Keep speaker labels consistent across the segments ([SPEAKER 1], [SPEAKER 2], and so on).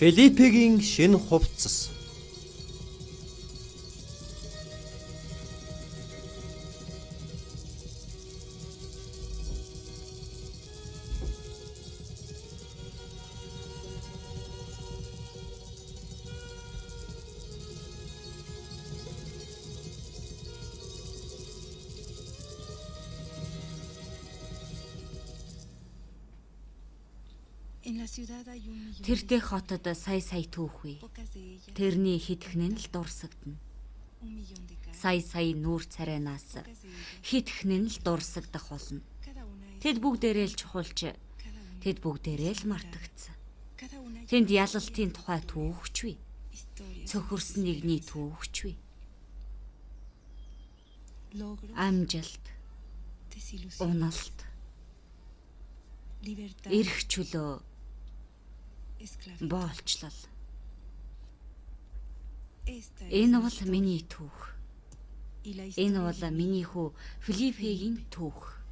[SPEAKER 1] Филиппигийн шинэ хувцас.
[SPEAKER 2] Тэрдээ хотод сая түүхүй. Тэрний хитгэн л дурсагдана. Сая нүүр царайнаас хитгэн л дурсагдах болно. Тэд бүгдээрээ л чухалж, тэд бүгдээрээ л мартагдсан. Тэнд ялалтын тухай түүхчвэ. Цөхөрсөн нэгний түүхчвэ. Амжилт, уналт, эрх чөлөө, боолчлол. Энэ бол миний түүх. Энэ бол миний хүү Филиппигийн түүх.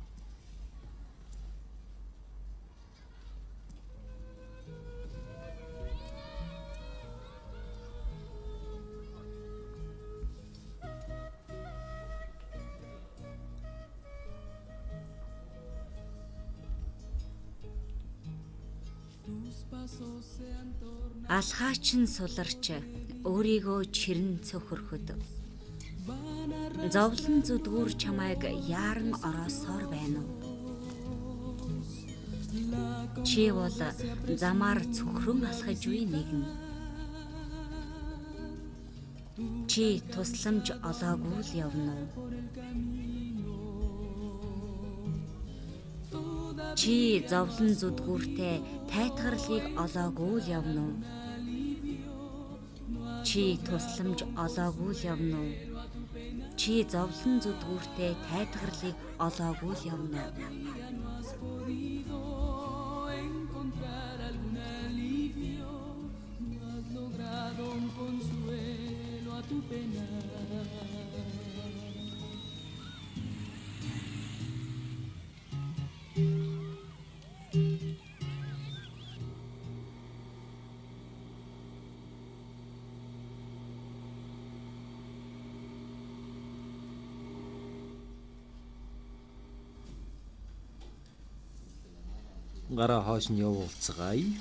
[SPEAKER 2] Алхаач нь суларч өөрийгөө чирэн цөхөрөхөд зовлон зүдгүүр чамайг яаран ороосоор байна уу? Чи бол замаар цөхрөн алхаж буй нэгэн. Чи тусламж олоогүй л явна уу? Чи зовлон зүдгүүртэй тайтгарлыг олоогүй л явна уу? Чи тусламж олоогүй л явна уу? Чи зовлон зүдгүүртэй тайтгарлыг олоогүй л явна уу?
[SPEAKER 1] Гараа хоош нь явуулцгаая.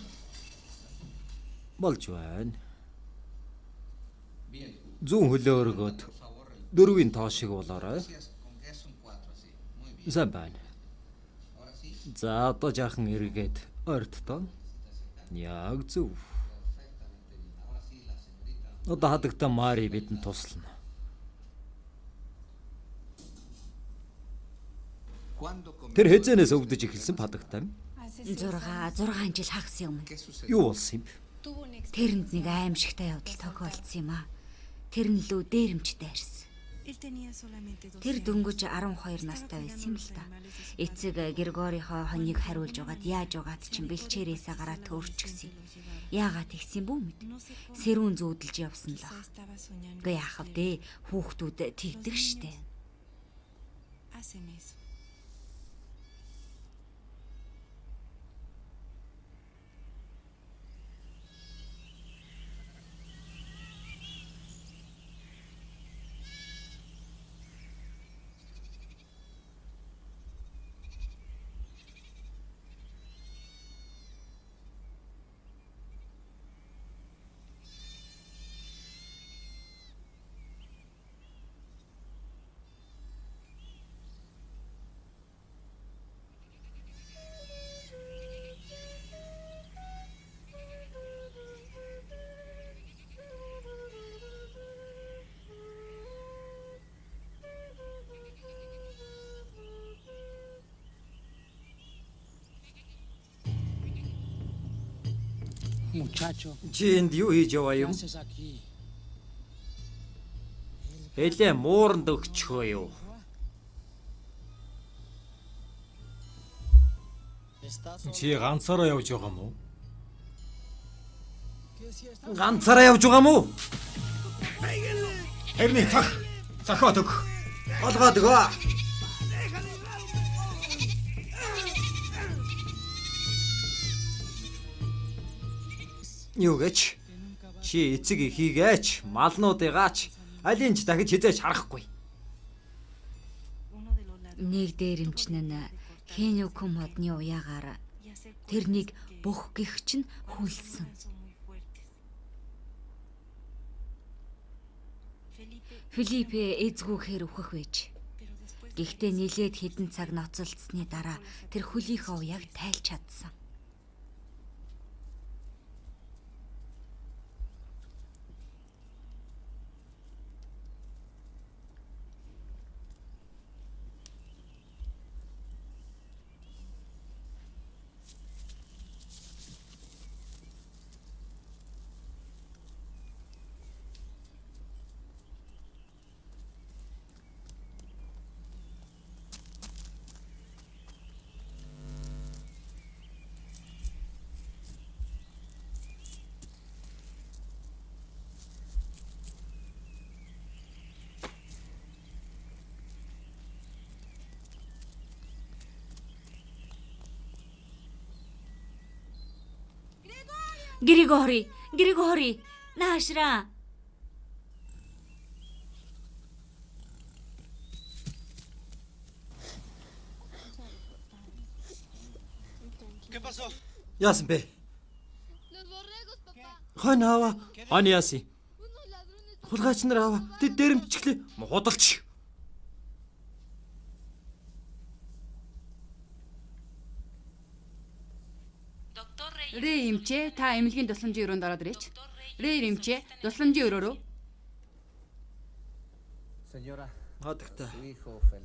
[SPEAKER 1] Болж байна. Зүүн хөлөө өргөөд 4-ийн тоо шиг болоорой. Сайн байна. За одоо жаахан эргээд ойртоо. Яг зөв. Одоо хадагтаа Мари бидэнд туслана. Тэр хэзээнээс өвдөж эхэлсэн падагтай юм?
[SPEAKER 2] 6 жил хагас өмнө.
[SPEAKER 1] Юу болсон юм?
[SPEAKER 2] Тэрэнд нэг аимшигтай явдал тохиолдсон юм аа. Тэр нь лүү дээрэмчтэй арьс. Тэр дөнгөж 12 настай байсан юм л та. Эцэг Григорийнхоо хоньыг хариулж угаад яаж угаад чинь бэлчээрээсээ гараа төөрчихсөн. Яагаад тэгсэн бүү мэд. Сэрүүн зүүдэлж явсан л баг. Гэ яах вэ? Хүүхдүүд тэгдэг штэ.
[SPEAKER 1] Чи энд юу хийж яваа юм? Элэ мууранд өгчихөө юу?
[SPEAKER 3] Чи ганцаараа явж байгаа мó?
[SPEAKER 1] Ганцаараа явж байгаа мó?
[SPEAKER 3] Хэрний цахаад өг.
[SPEAKER 1] Олгоод өгөө. Юу гэж? Чи эцэг эхийгээч, малнуудыгаач аль ч дахиж хизээж харахгүй.
[SPEAKER 2] Нэг дээрэмчин нь Хенюку модны уяагаар тэрнийг бүх гих чинь хүлсэн. Филиппе эзгүүхээр үхэх байж. Гэхдээ нилээд хэдэн цаг ноцолдсны дараа тэр хөлийнхөө уяаг тайлж чадсан. Григори, наашраа.
[SPEAKER 1] Яасан бэ? Хойно аваа.
[SPEAKER 3] Хойно яасан?
[SPEAKER 1] Хулгайч нар аваа. Тэд дээрэмчглээ. Худалч.
[SPEAKER 4] Рэй эмчээ, та эмнэлгийн тусламжийн өрөөнд ороод ирээч. Рэй эмчээ, тусламжийн өрөө рүү.
[SPEAKER 1] Хадагтай.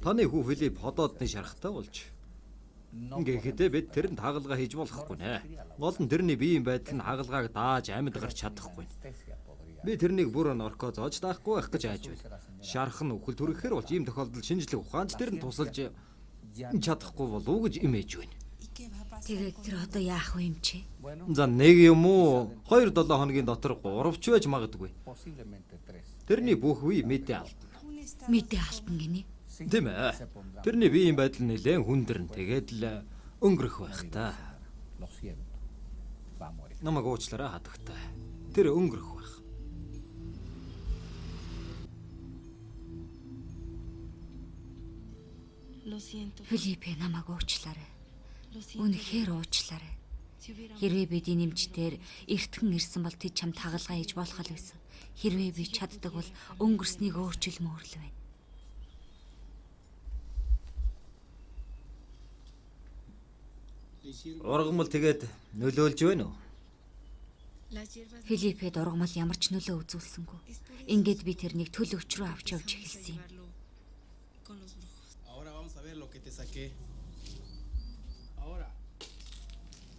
[SPEAKER 1] Таны хүү Филипп ходоодны шарахтай болж. Ингээдээ бид тэрэнд хагалгаа хийж болохгүй нэ. Гол нь тэрний биеийн байдал нь хагалгааг дааж амьд гарч чадахгүй. Би тэрнийг бүр норко зоож даахгүй байх гэж айж байна. Шарах нь үхэл түргэхээр болж ийм тохиолдолд шинжлэх ухаанч тэр нь тусалж чадахгүй болов уу гэж имэж байна.
[SPEAKER 2] Тэгээд тэр одоо яах вэ юм чи?
[SPEAKER 1] За нэг юм уу 2-7 хоногийн дотор 3 ч байж магадгүй. Тэрний бүх үе мэдээ алдна.
[SPEAKER 2] Мэдээ алтан гинэ.
[SPEAKER 1] Тийм ээ. Тэрний биеийн байдал нэлээд хүндэрнэ. Тэгээд л өнгөрөх байх та. Намайг уучлаарай хадагтай. Тэр өнгөрөх байх.
[SPEAKER 2] Филиппе намайг уучлаарай. Үнэхээр уучлаарай. Хэрвээ бидний нэмжтээр эртхэн ирсэн бол тэд чамд хагалгаа хийж болох л байсан. Хэрвээ би чаддаг бол өнгөрснийг өөрчил мөрлөв байна.
[SPEAKER 1] Ургамал тэгээд нөлөөлж байна уу?
[SPEAKER 2] Филиппед ургамал ямар ч нөлөө үзүүлсэнгүй. Ингээд би тэрнийг төлөвч рүү авч явж эхэлсэн юм.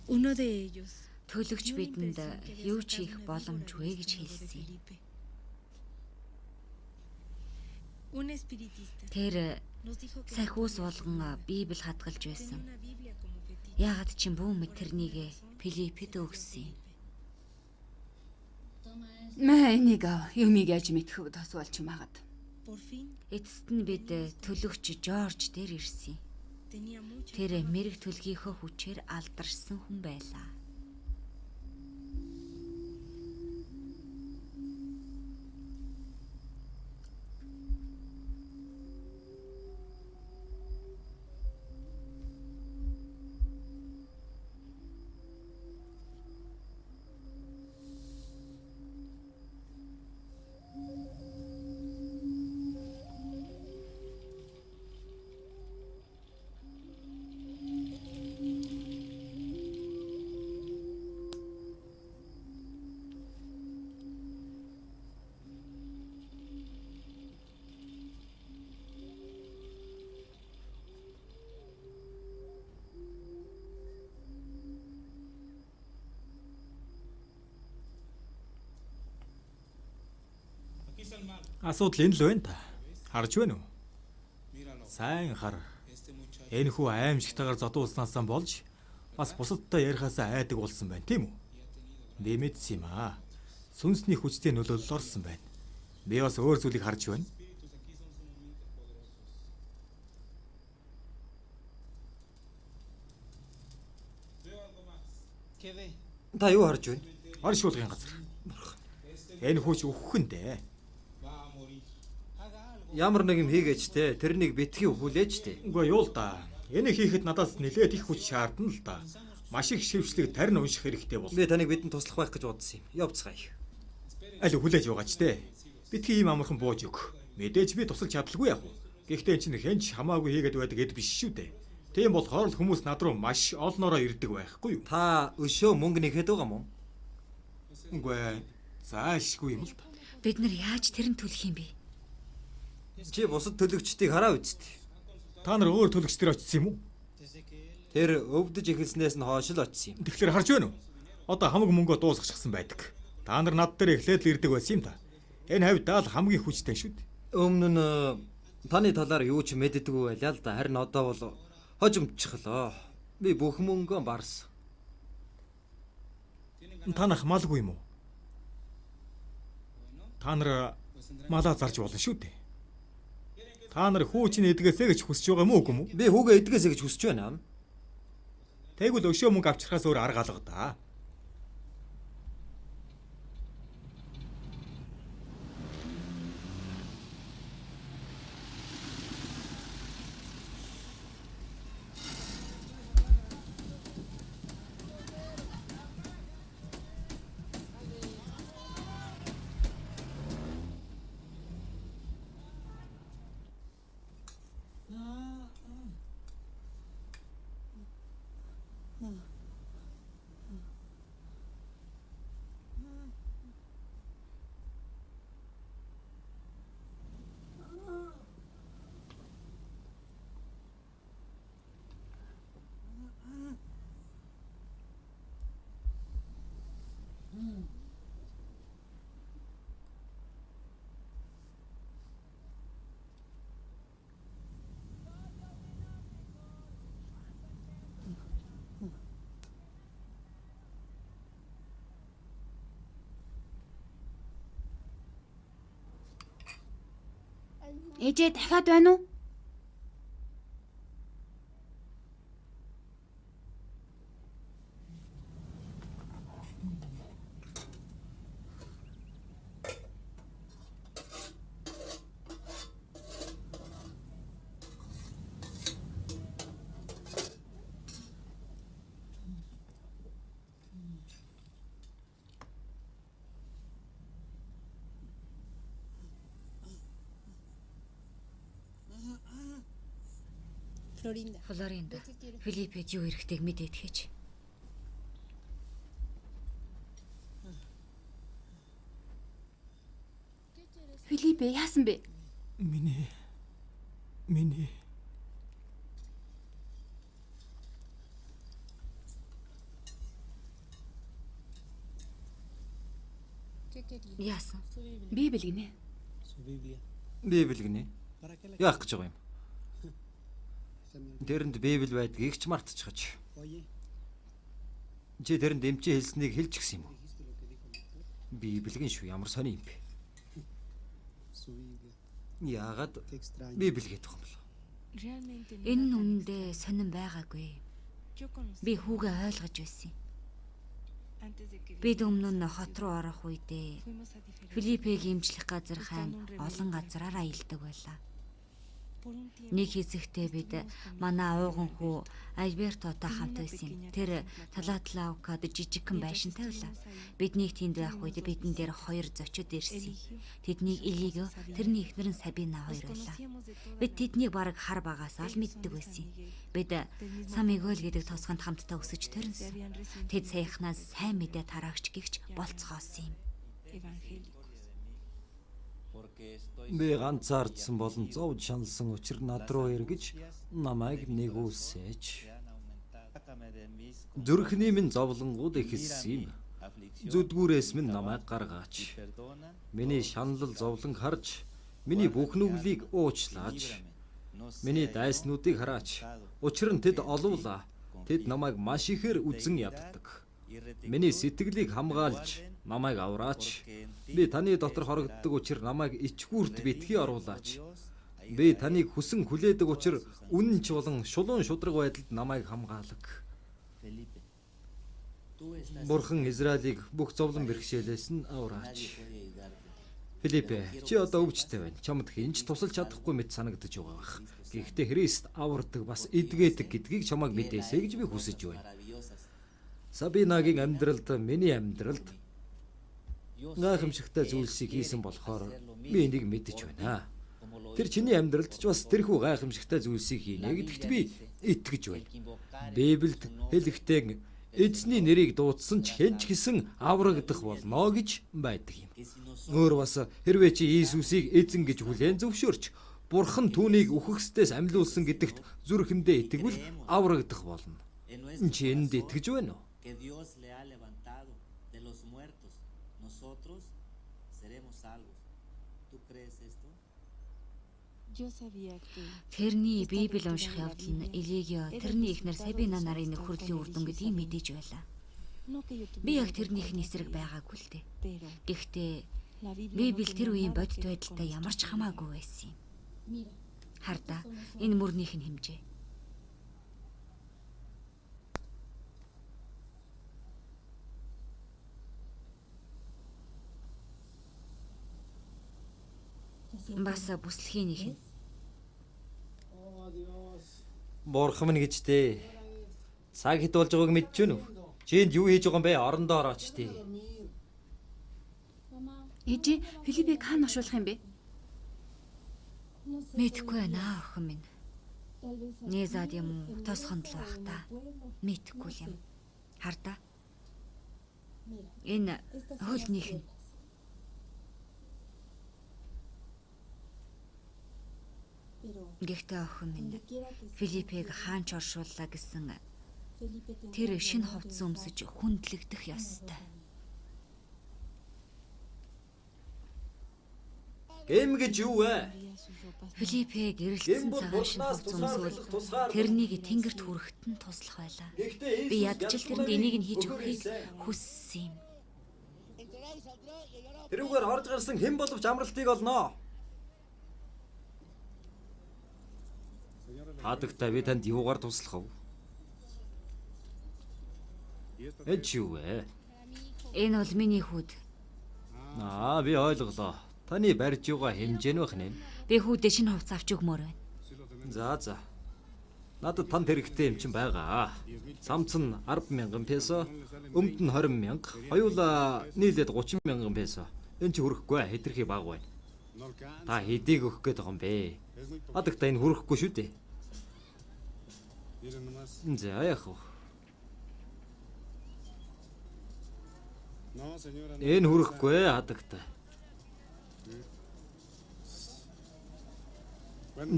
[SPEAKER 2] Төлөвч бидэнд юу ч хийх боломжгүй гэж хэлсэн юм. Тэр сахиус болгон Библи хадгалж байсан. Яагаад ч юм бүү мэд тэрнийг Филиппед өгсөн юм.
[SPEAKER 4] Энийг юмыг яаж мэдэх вэ тосволч магад.
[SPEAKER 2] Эцэст нь бид төлөгч Жорж дээр ирсэн. Тэр мэрэг төлгийнхөө хүчээр алдарсан хүн байлаа.
[SPEAKER 3] Асуудал энэ л байна та. Харж байна уу? Сайн хар. Энэ хүү аимшигтайгаар зодуулснаасаа болж бас бусадтай ярихаасаа айдаг болсон байна, тийм үү? Би мэдсэн юм аа. Сүнсний хүчтэй нөлөөлөл орсон байна. Би бас өөр зүйлийг харж байна.
[SPEAKER 1] Та юу харж байна?
[SPEAKER 3] Орон шуулгын газар. Энэ хүүч өгөх нь дээ.
[SPEAKER 1] Ямар нэг юм хийгээч те. Тэрнийг битгий өхүүлээч те.
[SPEAKER 3] Үгүй юу л да. Энийг хийхэд надаас нэлээд их хүч шаардна л да. Маш их шившлэг тарин унших хэрэгтэй бол.
[SPEAKER 1] Би таныг бидэнд туслах байх гэж бодсон юм. Явцгаая.
[SPEAKER 3] Аль хүлээж байгаач те. Битгий ийм амархан бууж өг. Мэдээж би тусалж чадлаггүй яг. Гэхдээ эн чинь хэнч хамаагүй хийгээд байдаг эд биш шүү дээ. Тийм болохоор л хүмүүс над руу маш олноороо ирдэг байхгүй юу?
[SPEAKER 1] Та өшөө мөнгө нэхэд байгаа мó?
[SPEAKER 3] Үгүй заашгүй юм л да.
[SPEAKER 2] Бид нар яаж тэрэнд төлөх юм бэ?
[SPEAKER 1] Чи бусад төлөгчдийг хараа үсттэй.
[SPEAKER 3] Та нар өөр төлөгчдөр очсон юм уу?
[SPEAKER 1] Тэр өвдөж эхэлснээс нь хойш л очсон юм.
[SPEAKER 3] Тэгэхээр харж байна уу? Одоо хамаг мөнгөө дуусгачихсан байдаг. Та нар над дээр эхлээд л ирдэг байсан юм да. Энэ хавьд даал хамгийн хүчтэй шүү дээ.
[SPEAKER 1] Өмнө нь таны талаар юу ч мэддэггүй байлаа л да. Харин одоо бол хожимдчихлоо. Би бүх мөнгөө барсан.
[SPEAKER 3] Танах малгүй юм уу? Та нар малаа зарж болно шүү дээ. Та нар хүүчний эдгээсэ гэж хүсэж байгаа юм уу үгүй юм уу?
[SPEAKER 1] Би хүүгээ эдгээсэ гэж хүсэж байна.
[SPEAKER 3] Тэгвэл өшөө мөнгө авчрахаас өөр арга алга да.
[SPEAKER 4] Ээжээ дахиад байна уу?
[SPEAKER 2] Флоринда, Филиппэд юу ирэхтэйг мэдээд хийж.
[SPEAKER 4] Филиппе яасан бэ?
[SPEAKER 3] Миний
[SPEAKER 2] Яасан?
[SPEAKER 4] Библи гинэ.
[SPEAKER 1] Библи гинэ. Яах гэж байгаа юм? Тэрэнд Библи байдгийг ч мартчихач. Чи тэрэнд эмчээ хэлснийг хэлж гисэн юм уу? Библигийн шүү, ямар сони юм бэ? Яагаад Библи гэдэг юм бол?
[SPEAKER 2] Энэ нь үнэндээ сонирн байгаагүй. Би хүүгээ ойлгож байсан юм. Бид өмнө нь хот руу орох үедээ Филиппийг эмчлэх газар хайн олон газраараа аялдаг байлаа. Нэг хэсэгтээ бид манай ууган хүү Альбертотой хамт байсан юм. Тэр Талатлаукад жижигхэн байшинтай байлаа. Биднийг тэнд байх үед бидэн дээр хоёр зочид ирсэн. Тэднийг Элиго, тэрний эхнэр нь Сабина хоёр байлаа. Бид тэднийг бараг хар багасаа л мэддэг байсан. Бид Сан Мигуэл гэдэг тосгонд хамтдаа өсөж төрнсөн. Тэд саяхнаас сайн мэдээ тараагч гихч болцгоосон юм.
[SPEAKER 1] Би ганцаардсан болон зовж шаналсан учир над руу эргэж намайг нэгүүлсэж. Зүрхний минь зовлонгууд ихэлсэн юм. Зүдгүүрээс минь намайг гаргаач. Миний шаналл зовлон харж, миний бүх нүглийг уучлаач. Миний дайснуудыг хараач. Учир нь тэд олуулаа. Тэд намайг маш ихээр үзэн яддаг. Миний сэтгэлийг хамгаалж, намайг авраач. Би таны дотор хорогддог учир намайг ичгүүрт битгий оруулаач. Би таныг хүсэн хүлээдэг учир үнэнч болон шулуун шудраг байдалд намайг хамгаалаг. Бурхан Израилийг бүх зовлон бэрхшээлээс нь авраач. Филиппе, чи одоо өвчтэй байна. Чамд хинч тусалж чадахгүй мэт санагдаж байгаа бах. Гэхдээ Христ авардаг бас эдгээдэг гэдгийг чамайг мэдээсэй гэж би хүсэж байна. Сабинагийн амьдралд миний амьдралд гайхамшигтай зүйлсийг хийсэн болохоор би энийг мэдэж байна. Тэр чиний амьдралд ч бас тэрхүү гайхамшигтай зүйлсийг хийнэ гэдэгт би итгэж байна. Библиэд хэлэхдээ эзний нэрийг дуудсан ч хэн ч гэсэн аврагдах болно гэж байдаг юм. Өөр бас хэрвээ чи Иесусыг эзэн гэж хүлээн зөвшөөрч Бурхан түүнийг үхэгсдээс амьлуулсан гэдэгт зүрхэндээ итгэвэл аврагдах болно. Чи энд итгэж байна уу?
[SPEAKER 2] Тэрний Библи унших явдал нь Элигио тэрний эхнэр Сабина нарын нөхөрлийн үр дүн гэдгийг мэдээж байлаа. Би яг тэрнийхний эсрэг байгаагүй л дээ. Гэхдээ Библи тэр үеийн бодит байдалтай ямар ч хамаагүй байсан юм. Хардаа энэ мөрнийх нь хэмжээ. Бас бүслэхийнх нь.
[SPEAKER 1] Бурхан минь гэж дээ. Цаг хэд болж байгааг мэдэж байна уу? Чи энд юу хийж байгаа юм бэ? Орондоо орооч дээ.
[SPEAKER 4] Ээжи, Филиппийг хаана оршуулах юм бэ?
[SPEAKER 2] Мэдхгүй байна охин минь. Нээзад юм уу? Тосхонд л байх та. Мэдхгүй юм. Хардаа. Энэ хөлнийх нь. Гэхдээ охин минь Филиппийг хаанч оршууллаа гэсэн тэр шинэ хувцас өмсөж хүндлэгдэх ёстой.
[SPEAKER 1] Гэм гэж юу вэ?
[SPEAKER 2] Филиппе гэрэлтсэн цагаан шинэ хувцас өмсвөл тэрнийг тэнгэрт хүрэхэд нь туслах байлаа. Би ядчил тэрэнд энийг нь хийж өгөхийг хүссэн юм.
[SPEAKER 1] Тэрүүгээр орж гарсан хэн боловч амралтыг олноо. Хадагтай би танд юугаар туслах вэ? Эч юу вэ?
[SPEAKER 2] Энэ бол миний хүүд.
[SPEAKER 1] Би ойлголоо. Таны барьж байгаа хэмжээ нь байх нэ.
[SPEAKER 2] Би хүүдээ шинэ хувцас авч өгмөр байна.
[SPEAKER 1] За. Надад танд хэрэгтэй юм чинь байгаа. Самц нь 10,000 песо, өмд нь 20,000, хоёулаа нийлээд 30,000 песо. Энэ ч хүрэхгүй хэтэрхий бага байна. Та хэдийг өгөх гээд байгаа юм бэ? Хадагтай энэ хүрэхгүй шүү дээ. За яах вэ? Энэ хүрэхгүй хадагтай.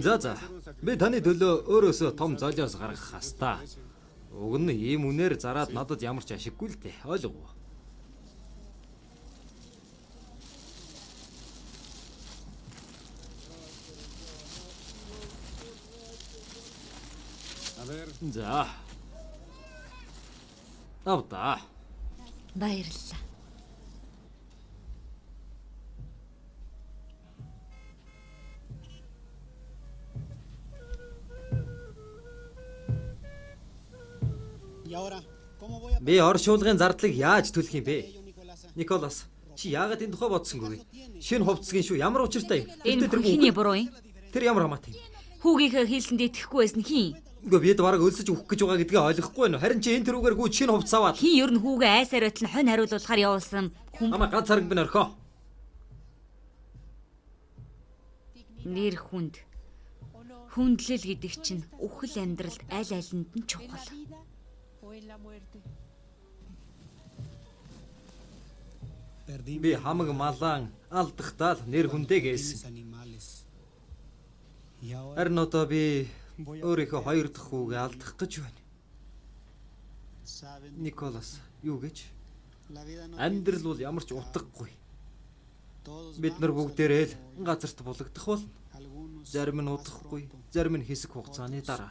[SPEAKER 1] За. Би таны төлөө өөрөөсөө том золиос гаргах хастаа. Уг нь ийм үнээр зараад надад ямар ч ашиггүй л дээ. Ойлгов уу? За. Авда.
[SPEAKER 2] Баярлалаа.
[SPEAKER 1] Би оршуулгын зардлыг яаж төлөх юм бэ? Николас, чи яагаад энэ тухай бодсонгүй? Шинэ хувцсгийн шүү ямар учиртай юм?
[SPEAKER 2] Энэ хиний буруу юм?
[SPEAKER 1] Тэр ямар хамаатай юм?
[SPEAKER 2] Хүүгийнхээ хийлсэнд итгэхгүй байсан хин?
[SPEAKER 1] Үгүй бид бараг өлсөж өгөх гэж байгаа гэдгийг ойлгохгүй байна. Харин чи энэ тэрүүгээр гүйж шинэ хувцас аваад.
[SPEAKER 2] Хин ер нь хүүгээ айсаар байтал хонь хариулуулахаар явуулсан хүн.
[SPEAKER 1] Амаа ганц хараг бин орхоо.
[SPEAKER 2] Нэр хүнд. Хүндлэл гэдэг чинь үхэл амьдралд аль алинд нь чухал.
[SPEAKER 1] Би хамаг малаан алдахтаа л нэр хүндээ гээсэн. Харин одоо би өөрийнхөө хоёр дахь хүүгээ алдах гэж байна. Николас, юу гэж? Амьдрал бол ямар ч утгагүй. Бид нар бүгдээрээ л газарт булагдах болно. Зарим нь удахгүй, зарим нь хэсэг хугацааны дараа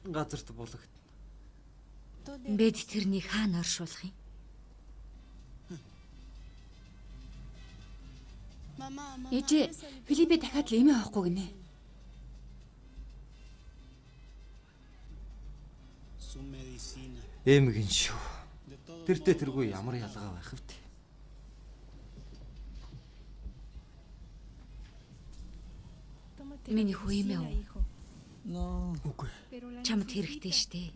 [SPEAKER 1] газарт булагдана.
[SPEAKER 2] Бид тэрнийг хаана оршуулах юм?
[SPEAKER 4] Ээжи, Филиппе дахиад л эмээ авахгүй гинэ.
[SPEAKER 1] Эмгэн шүү. Тэртээ тэргүй ямар ялгаа байх вэ?
[SPEAKER 2] Миний хүү юм ээ.
[SPEAKER 3] Үгүй.
[SPEAKER 2] Чамд хэрэгтэй штэ.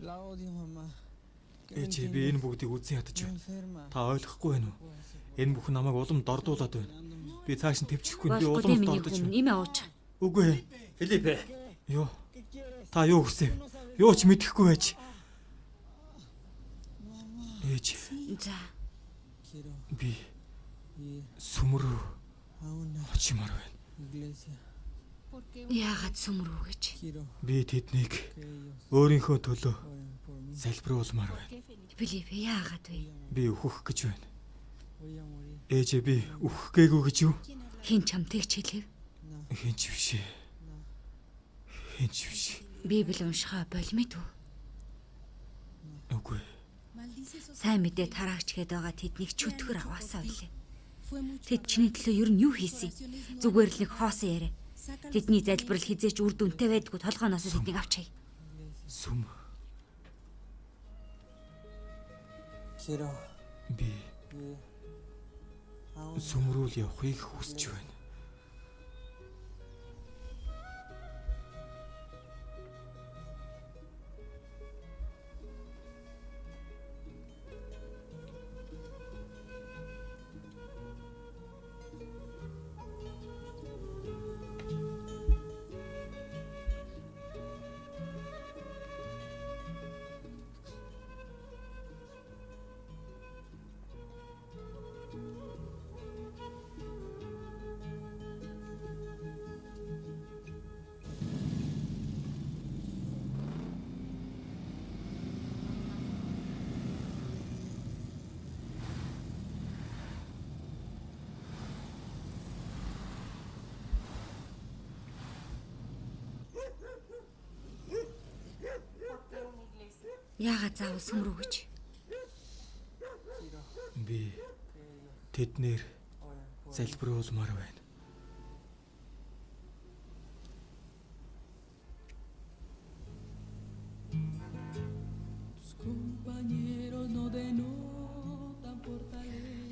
[SPEAKER 3] Ээж би энэ бүгдийг үзэн ядаж байна. Та ойлгохгүй байна уу? Энэ бүхэн намайг улам дордуулад байна. Би цааш нь төвчихгүй би улам дордож байна.
[SPEAKER 2] Имээ ууч.
[SPEAKER 3] Үгүй.
[SPEAKER 1] Филиппе.
[SPEAKER 3] Юу? Та юу хүсэв? Юу ч мэдэхгүй байж. Ээж.
[SPEAKER 2] За.
[SPEAKER 3] Би сүмрүү очимаар байна.
[SPEAKER 2] Яагаад сүмрүү гэж?
[SPEAKER 3] Би тэднийг өөрийнхөө төлөө залбируулмаар байна.
[SPEAKER 2] Филиппе яагаад вэ?
[SPEAKER 3] Би өөхөх гэж байна. Ээж би өөхөх гээгүй гэж юу?
[SPEAKER 2] Хин чамтайг ч хэлэв.
[SPEAKER 3] Хинч биш. Хинч биш.
[SPEAKER 2] Библи уншихаа болмит үү?
[SPEAKER 3] Үгүй.
[SPEAKER 2] Сайн мэдээ тараагч гээд байгаа тэднийг чөтгөр аваасаа үлээ. Тэд чиний төлөө ер нь юу хийсэн? Зүгээр л нэг хоосон яриа. Тэдний залбирал хизээч үр дүнтэй байдгүй толгооноос тэднийг авчая.
[SPEAKER 3] Сүм. Би сүмрүүл явахыг хүсэж байна.
[SPEAKER 2] Яагаад заавал сүмрүү гэж?
[SPEAKER 3] Би тэднэр залбируулмаар байна.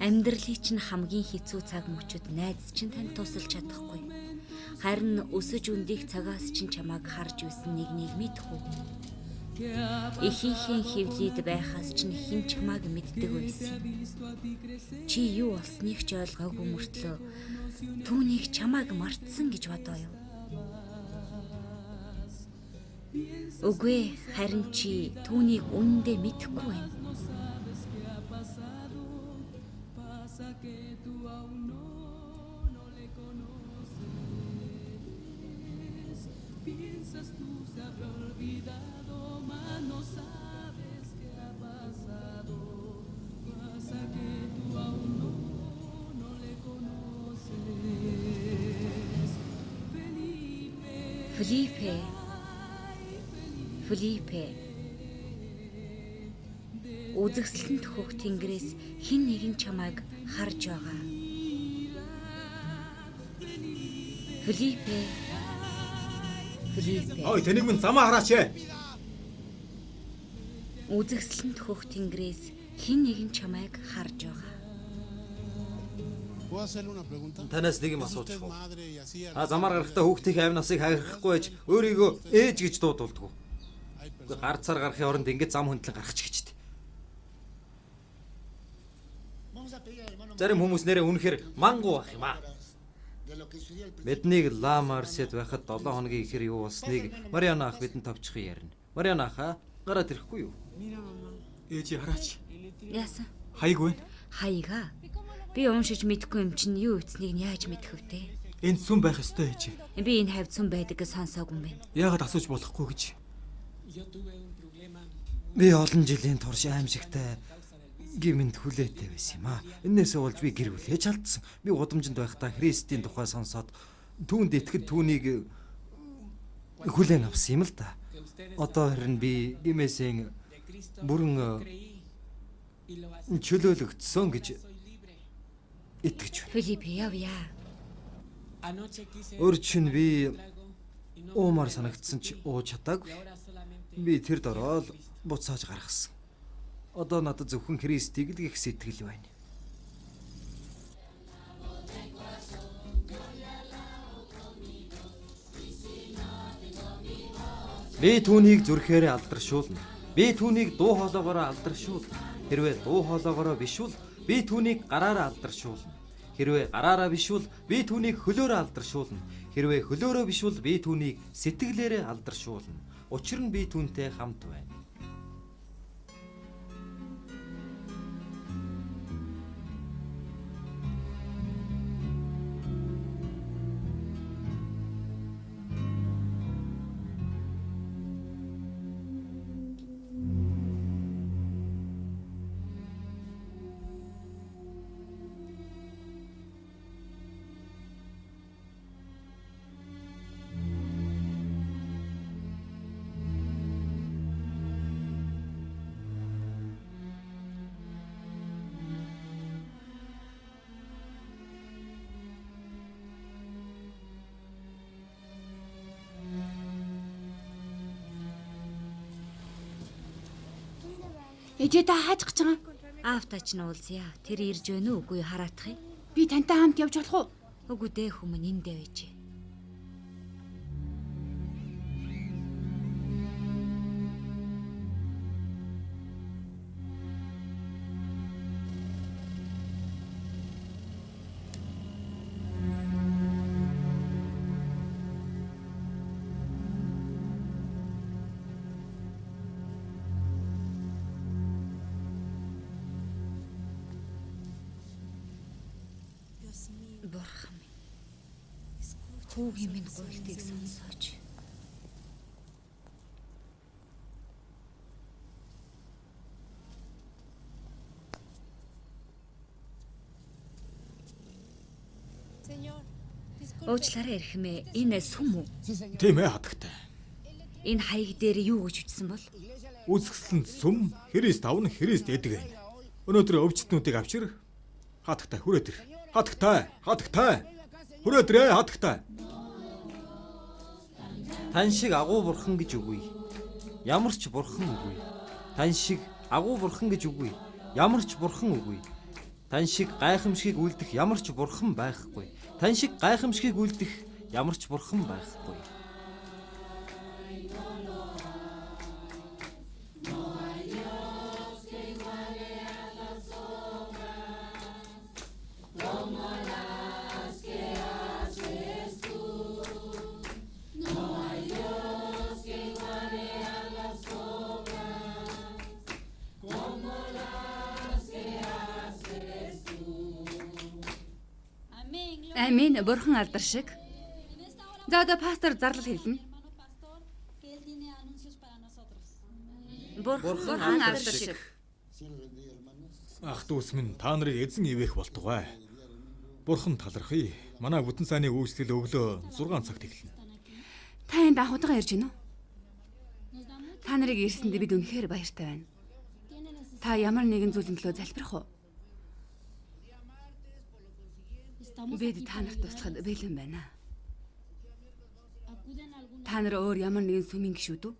[SPEAKER 2] Амьдралын чинь хамгийн хэцүү цаг мөчид найз чинь тань тусалж чадахгүй. Харин өсөж өндих цагаас чинь чамайг харж байсан нэг мэдхүү. Эхийнхээ хөвлөд байхаас чинь хэн чамайг мэддэг байсан. Чи юу болсныг ч ойлгоогүй мөртлөө түүнийг чамайг мартсан гэж бодоо юу? Үгүй харин чи түүнийг үнэндээ мэдэхгүй байна. Филиппе. Үзэгсэлэнт хөх тэнгэрээс хэн нэгэн чамайг харж байгаа. Филиппе.
[SPEAKER 3] Ой, тэнийг минь замаа хараач ээ.
[SPEAKER 2] Үзэгсэлэнт хөх тэнгэрээс хэн нэгэн чамайг харж байгаа.
[SPEAKER 1] Танаас нэг юм асуучих уу? Замаар гарахдаа хүүхдийн амь насыг хайрахгүй байж өөрийгөө ээж гэж дуудулдаг. Гар цар гарахын оронд ингэж зам хөндлөн гарах ч гэжтэй. Зарим хүмүүс нэрээ үнэхээр мангу байх юм аа. Биднийг ламарсэд байхад 7 хоногийн ихэр юу болсныг Мариана ах бидэнд товчхон ярина. Мариана ах гараад ирэхгүй юу?
[SPEAKER 3] Ээж хараач.
[SPEAKER 2] Яасан?
[SPEAKER 3] Хаяг байна.
[SPEAKER 2] Хаяга. Би уншиж мэдэхгүй юм чинь юу үтснийг нь яаж мэдэх вэ?
[SPEAKER 3] Энд сүм байх ёстой ээж.
[SPEAKER 2] Би энэ хавьд сүм байдаг гэж сонсоогүй юм байна.
[SPEAKER 3] Яагаад асууж болохгүй гэж?
[SPEAKER 1] Би олон жилийн турш аимшигтай гимэнд хүлээтэй байсан юм аа. Энээс болж би гэр бүлээж алдсан. Би удамжинд байхдаа Христийн тухай сонсоод түүнд итгэд түүнийг хүлээн авсан юм л да. Одоо харин би гимээсээ бүрэн чөлөөлөгдсөн гэж итгэж байна.
[SPEAKER 2] Филиппе явъя.
[SPEAKER 1] Өөрчн би уумар санагдсан ч ууж чадаагүй. Би тэр дороо л буцааж гаргасан. Одоо надад зөвхөн Христийг л гих сэтгэл байна. Би түүнийг зүрхээрээ алдаршуулна. Би түүнийг дуу хоолоогоор алдаршуулна. Хэрвээ дуу хоолоогоор биш бол би түүнийг гараараа алдаршуулна. Хэрвээ гараараа биш бол би түүнийг хөлөөрөө алдаршуулна. Хэрвээ хөлөөрөө биш бол би түүнийг сэтгэлээрээ алдаршуулна. Учир нь би түүнтэй хамт байна.
[SPEAKER 4] Ээжээ та хааж гэж байгаа.
[SPEAKER 2] Аавтаач нь уулзъя. Тэр ирж байна уу үгүй хараадах юм.
[SPEAKER 4] Би тантай хамт явж болох уу?
[SPEAKER 2] Үгүй дээ хүмүүс эндээ байж. Бурхан минь. Хүүгийн минь гуйлтыг сонсооч. Уучлаарай эрхмээ. Энэ сүм үү?
[SPEAKER 3] Тийм ээ хатагтай.
[SPEAKER 2] Энэ хаяг дээр юу гэж үтсэн бол?
[SPEAKER 3] Үзэсгэлэн сүм Христ авна Христ эдэг гэнэ. Өнөөдөр өвчтнүүдийг авчир. Хатагтай хүрээд ир. Хатагтай. Хүрээд ирээ хатагтай.
[SPEAKER 1] Тань шиг агуу бурхан гэж үгүй. Ямар ч бурхан үгүй. Тань шиг агуу бурхан гэж үгүй. Ямар ч бурхан үгүй. Тань шиг гайхамшигыг үлдэх ямар ч бурхан байхгүй. Тань шиг гайхамшигыг үлдэх ямар ч бурхан байхгүй.
[SPEAKER 4] Амин. Бурхан алдар шиг. За одоо пастор зарлал хэлнэ.
[SPEAKER 2] Бурхан алдар шиг.
[SPEAKER 3] Ах дүүс минь та нарыг эзэн ивэх болтугай. Бурхан талархъя. Манай бүтэн сайныг үйлчлэл өглөө 6 цагт эхэлнэ.
[SPEAKER 4] Та энд анхудаага ирж гинэ үү? Та нарыг ирсэнд бид үнэхээр баяртай байна. Та ямар нэгэн зүйлийн төлөө залбирах уу? Бид та нарт туслахад бэлэн байна. Та нар өөр ямар нэгэн сүмийн гишүүд үү?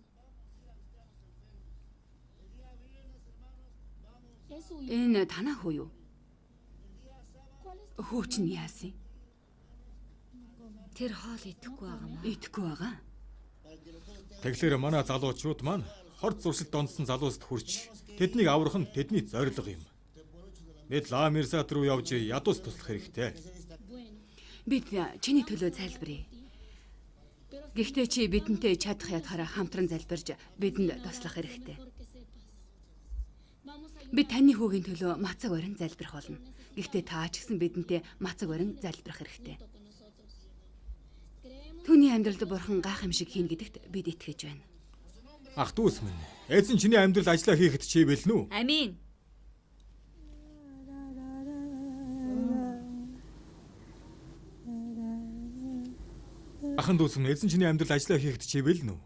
[SPEAKER 4] Энэ танаа хүү юу? Хөөч нь яасан?
[SPEAKER 2] Тэр хоол идэхгүй байгаа маа.
[SPEAKER 4] Идэхгүй байгаа.
[SPEAKER 3] Тэгэхээр манай залуучууд маань хорд зуршилд донсон залууст хүрч тэднийг аврах нь тэдний зорилго юм. Бид Ламирсат руу явж ядуус туслах хэрэгтэй.
[SPEAKER 4] Бид чиний төлөө залбирая. Гэхдээ чи бидэнтэй чадах ядахаараа хамтран залбирж бидэнд туслах хэрэгтэй. Бид таны хүүгийн төлөө мацаг барин залбирх болно. Гэхдээ та ч гэсэн бидэнтэй мацаг барин залбирх хэрэгтэй. Түүний амьдралд бурхан гайхамшиг хийнэ гэдэгт бид итгэж байна.
[SPEAKER 3] Ах дүүс минь, эзэн чиний амьдрал ажиллаа хийхэд чи бэлэн үү?
[SPEAKER 2] Амин.
[SPEAKER 3] Ахан дүүс минь, эзэн чиний амьдрал ажиллаа хийхэд чи бэлэн үү?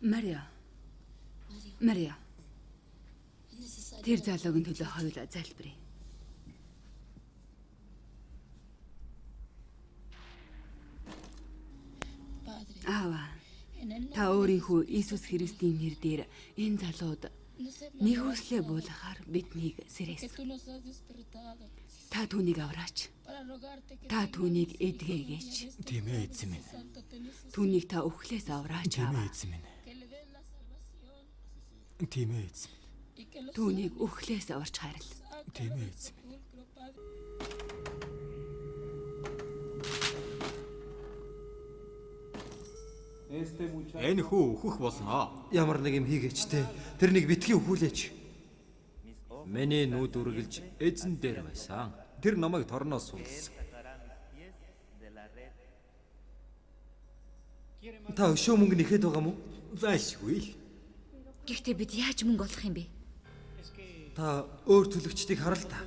[SPEAKER 4] Мариа. Мариа. Тэр залуугийн төлөө хоёулаа залбирая. Аава. Та өөрийнхөө Иесус Христийн нэрээр энэ залууд нэг хүслээ буулгахаар биднийг сэрээс. Та түүнийг авраач. Та түүнийг эдгээгээч.
[SPEAKER 3] Тийм ээ эзэн минь.
[SPEAKER 4] Түүнийг та өхлөөс авраач
[SPEAKER 3] Тийм
[SPEAKER 4] аава.
[SPEAKER 3] ээ эзэн минь. Тийм ээ эзэн.
[SPEAKER 4] Түүнийг өхлөөс аварч харил.
[SPEAKER 3] Тийм ээ эзэн минь. Энэ хүү өөхөх болно.
[SPEAKER 1] Ямар нэг юм хийгээч те. Тэрнийг битгий өхүүлээч. Миний нүд үргэлж эзэн дээр байсан. Тэр намайг торноос суулсан. Та өшөө мөнгө нэхэд байгаа мó?
[SPEAKER 3] Зайлшгүй.
[SPEAKER 2] Гэхдээ бид яаж мөнгө олох юм бэ?
[SPEAKER 1] Та өөр төлөгчдийг харал та.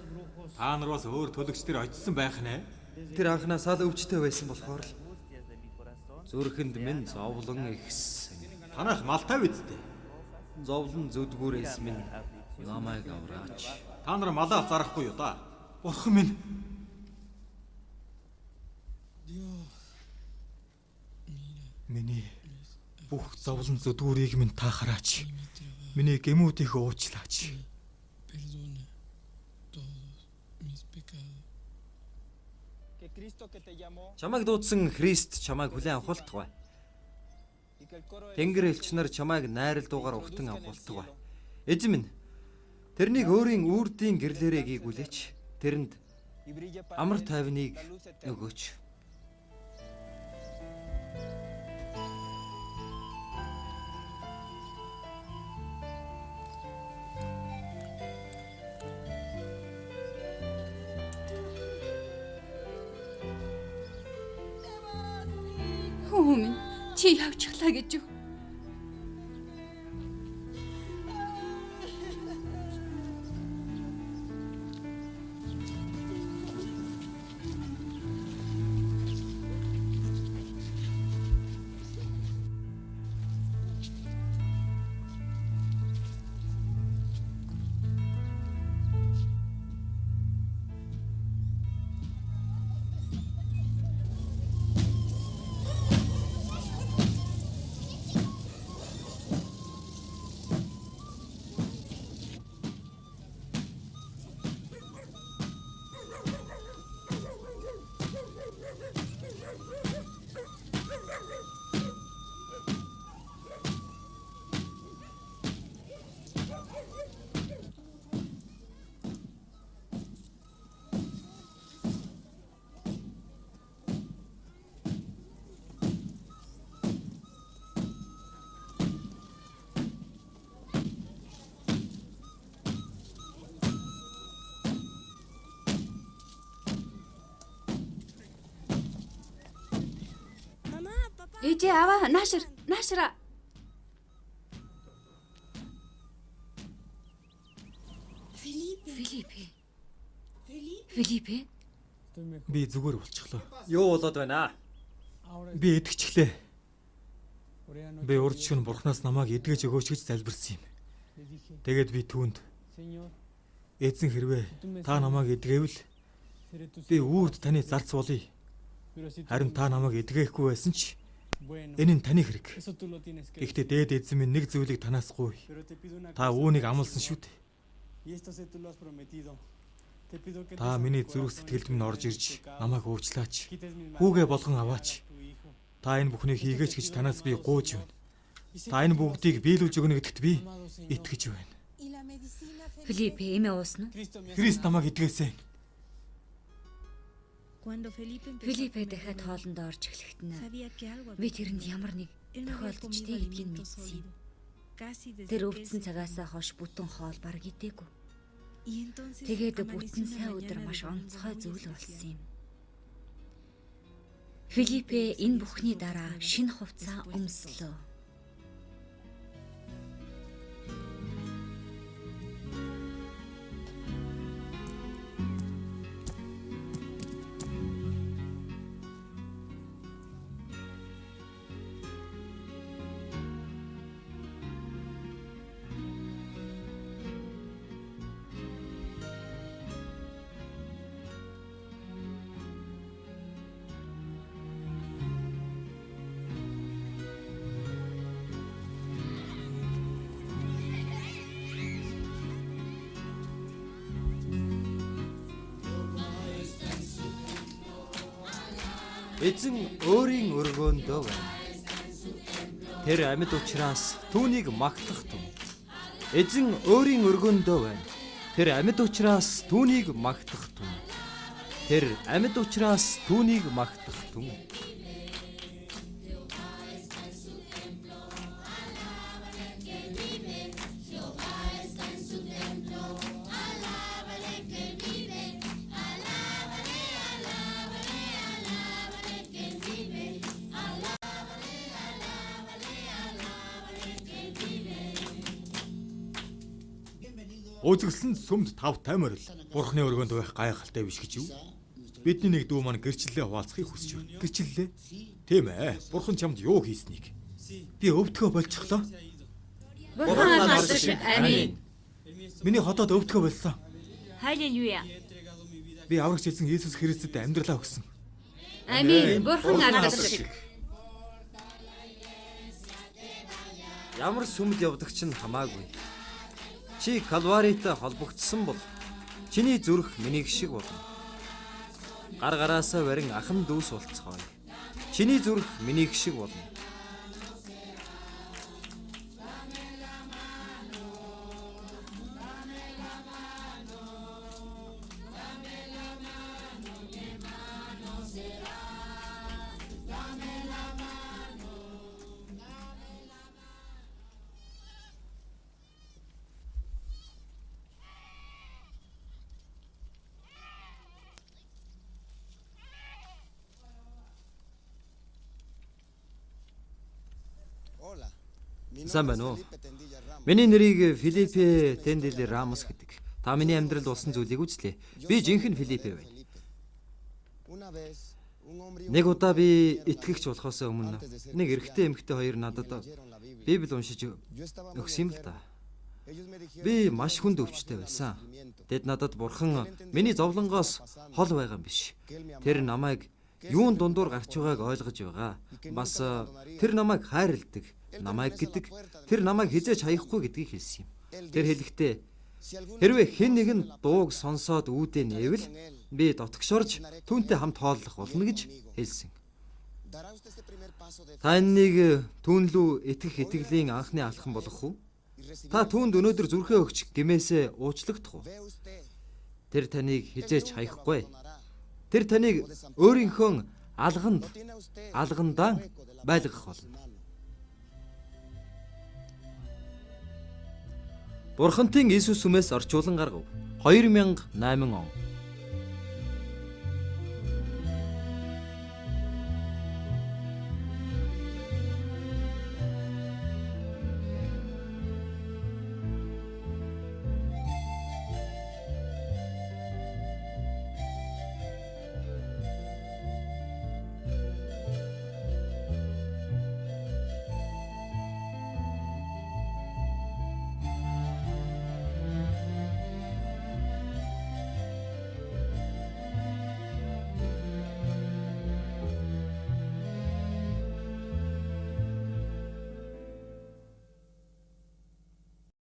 [SPEAKER 3] Та нар бас өөр төлөгчдөр очсон байх нэ.
[SPEAKER 1] Тэр анхнаа сал өвчтэй байсан болохоор л зүрхэнд минь зовлон ихсэн.
[SPEAKER 3] Танах малтай үсттэй.
[SPEAKER 1] Зовлон зүдгүүрээс минь намайг авраач.
[SPEAKER 3] Та нар малаа зарахгүй юу да? Бурхан минь. Миний бүх зовлон зүдгүүрийг минь та хараач. Миний гэмүүдийг уучлаач.
[SPEAKER 1] Чамайг дуудсан Христ чамайг хүлээн авахултгай. Тэнгэр элч нар чамайг найралдуугаар ухтан авахултгай. Эзэн минь, тэрнийг өөрийн үрдийн гэрлээрээ гийгүүлээч. Тэрэнд амар тайвныг өгөөч.
[SPEAKER 4] Хүү минь чи явчихлаа гэж юу? Ээжээ аваа наашра.
[SPEAKER 2] Филиппе.
[SPEAKER 3] Би зүгээр болчихлоо.
[SPEAKER 1] Юу болоод байна?
[SPEAKER 3] Би итгэжлээ. Би урд шөнө бурхнаас намайг эдгэж өгөөч гэж залбирсан юм. Тэгээд би түүнд эзэн хэрвээ та намайг эдгээвэл би үрд таны зарц болъё. Харин та намайг эдгээхгүй байсан ч энэ нь таны хэрэг. Гэхдээ дээд эзэн минь нэг зүйлийг танаас гуй. Та үүнийг амласан шүү дээ. Та миний зүрх сэтгэлд минь орж ирж намайг уучлаач. Хүүгээ болгон аваач. Та энэ бүхнийг хийгээч гэж танаас би гуйж байна. Та энэ бүгдийг биелүүлж өгнө гэдэгт би итгэж байна.
[SPEAKER 2] Филиппе эмээ уусан уу?
[SPEAKER 3] Христ намайг эдгээсэн.
[SPEAKER 2] Филиппе дахиад хоолндоо орж эхлэхэд нь би тэрэнд ямар нэг тохиолдчтэй гэдгийг мэдсэн юм. Тэр өвдсөн цагаас хойш бүтэн хоол бараг идээгүй. Тэгээд бүтэн сайн өдөр маш онцгой зүйл болсон юм. Филиппе энэ бүхний дараа шинэ хувцас өмслөө.
[SPEAKER 1] Эзэн өөрийн өргөөндөө байна. Тэр амьд учраас түүнийг магтах түн. Эзэн өөрийн өргөөндөө байна. Тэр амьд учраас түүнийг магтах түн. Тэр амьд учраас түүнийг магтах түн.
[SPEAKER 3] Үзэгсэн сүмд тав таймаар л Бурхны өргөнд байх гайхалтай биш гэж юу? Бидний нэг дүү маань гэрчлэлээ хуваалцахыг хүсэж байна. Гэрчлэлээ? Тийм ээ. Бурхан чамд юу хийснийг би өвдгөө болчихлоо.
[SPEAKER 2] Бурхан алдаршиг. Амин.
[SPEAKER 3] Миний хотод өвдгөө болсон.
[SPEAKER 2] Халелуя.
[SPEAKER 3] Би аврагч эзэн Иесус Христэд амьдралаа өгсөн.
[SPEAKER 2] Амин. Бурхан алдаршиг.
[SPEAKER 1] Ямар сүмд явдаг ч хамаагүй. Чи Калваритай холбогдсон бол чиний зүрх миний шиг болно. Гар гараасаа барин ахан дүүс болцгоё. Чиний зүрх миний шиг болно. Сайн байна уу? Миний нэрийг Филиппе Тендели Рамос гэдэг. Та миний амьдралд болсон зүйлийг үзлээ. Би жинхэнэ Филиппе байна. Нэг удаа би итгэгч болохоос өмнө нэг эрэгтэй эмэгтэй хоёр надад Библийг уншиж өгсөн юм л да. Би маш хүнд өвчтэй байсан. Тэд надад Бурхан миний зовлонгоос хол байгаа юм биш. Тэр намайг юун дундуур гарч байгааг ойлгож байгаа. Бас тэр намайг хайрладаг. Намайг гэдэг тэр намайг хизээж хаяхгүй гэдгийг хэлсэн юм. Тэр хэлэхдээ хэрвээ хэн нэгэн дууг сонсоод үүдээ нээвэл би дотгошорж түүнтэй хамт хооллох болно гэж хэлсэн. Та энийг түүн лүү итгэх итгэлийн анхны алхам болгох уу? Та түүнд өнөөдөр зүрхээ өгч гэмээсээ уучлагдах уу? Тэр таныг хизээж хаяхгүй. Тэр таныг өөрийнхөө алгандаа байлгах болно. Бурхантын Иесус сүмээс орчуулан гаргав. 2008 он.